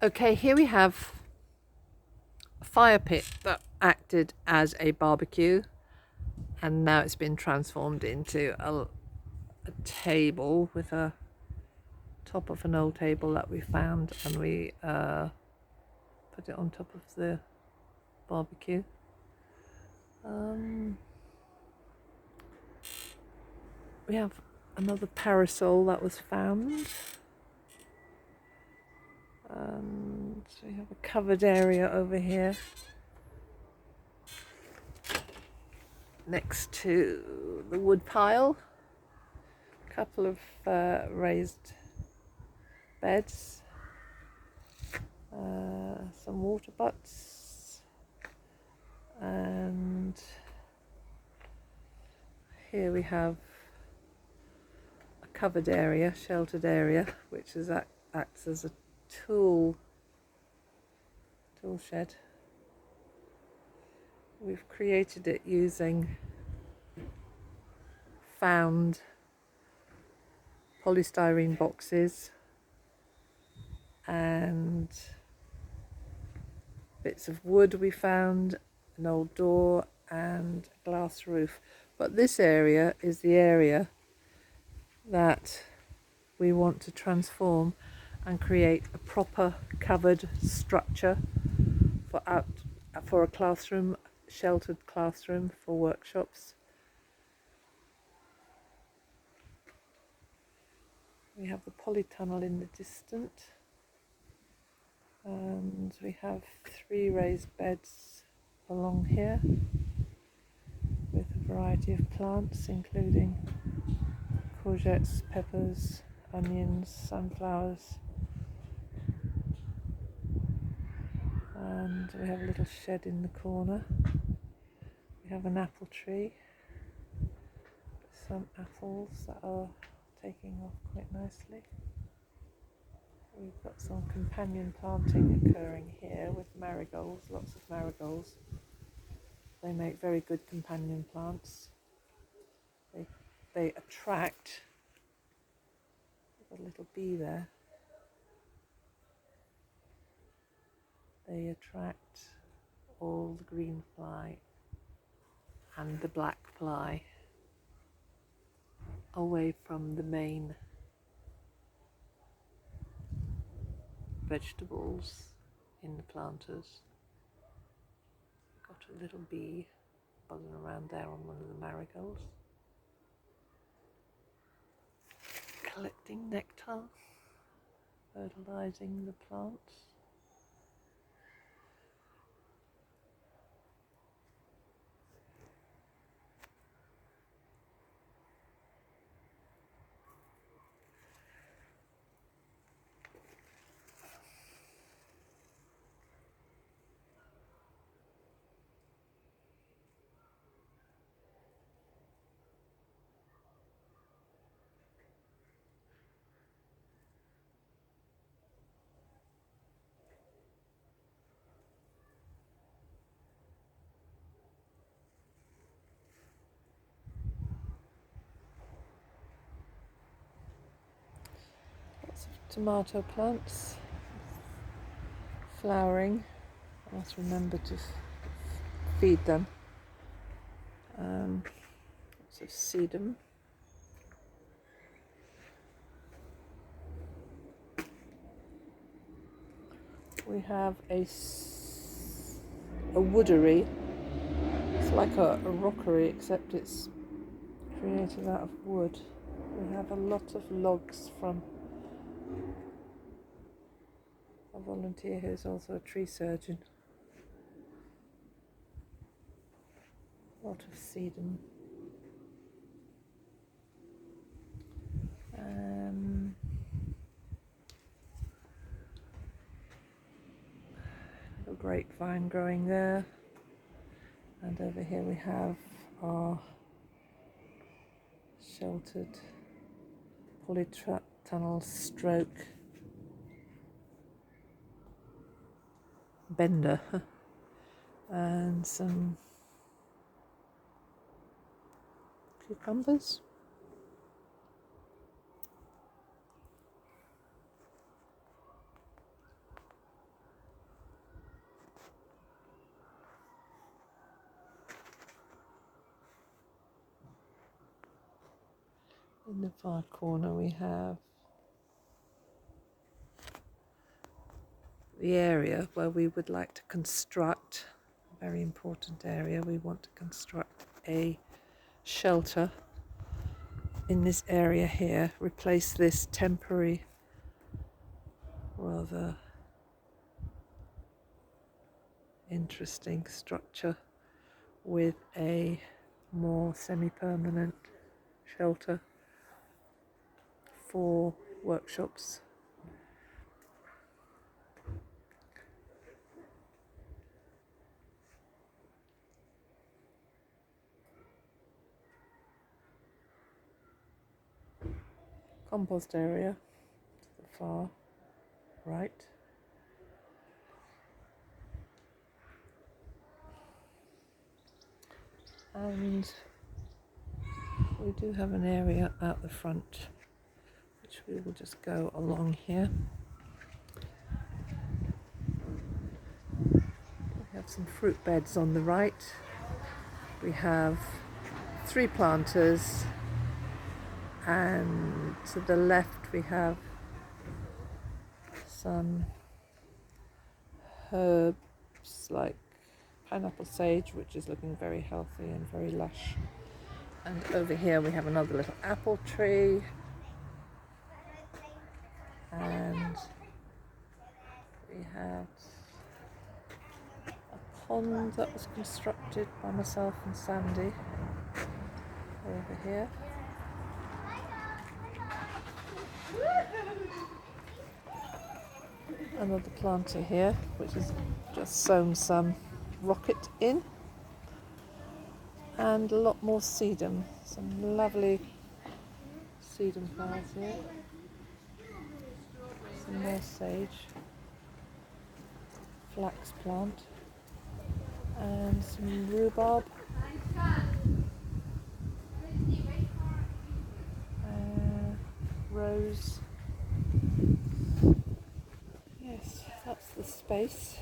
Okay, here we have a fire pit that acted as a barbecue, and now it's been transformed into a table with a top of an old table that we found, and we put it on top of the barbecue. We have another parasol that was found. So we have a covered area over here next to the wood pile. A couple of raised beds, some water butts, and here we have a covered area, sheltered area, which acts as a tool shed. We've created it using found polystyrene boxes and bits of wood we found, an old door and a glass roof. But this area is the area that we want to transform and create a proper covered structure for a classroom, sheltered classroom for workshops. We have the polytunnel in the distance, and we have 3 raised beds along here with a variety of plants, including courgettes, peppers, onions, sunflowers, and we have a little shed in the corner. We have an apple tree, some apples that are taking off quite nicely. We've got some companion planting occurring here with marigolds, lots of marigolds. They make very good companion plants. They attract, there's a little bee there. They attract all the green fly and the black fly away from the main vegetables in the planters. Got a little bee buzzing around there on one of the marigolds, collecting nectar, fertilizing the plants. Lots of tomato plants flowering. I must remember to feed them. Lots of sedum. We have a woodery. It's like a rockery, except it's created out of wood. We have a lot of logs from a volunteer who's also a tree surgeon. A lot of sedum. Little grapevine growing there. And over here we have our sheltered polytunnel stroke bender and some cucumbers. In the far corner we have the area where we would like to construct, a very important area. We want to construct a shelter in this area here, replace this temporary, rather interesting structure with a more semi-permanent shelter for workshops. Compost area to the far right. And we do have an area out the front which we will just go along here. We have some fruit beds on the right. We have 3 planters, and to the left we have some herbs like pineapple sage, which is looking very healthy and very lush. And over here we have another little apple tree, and we have a pond that was constructed by myself and Sandy over here. Another planter here which has just sown some rocket in, and a lot more sedum, some lovely sedum flowers here, some more sage, flax plant, and some rhubarb, rose. Yes, that's the space.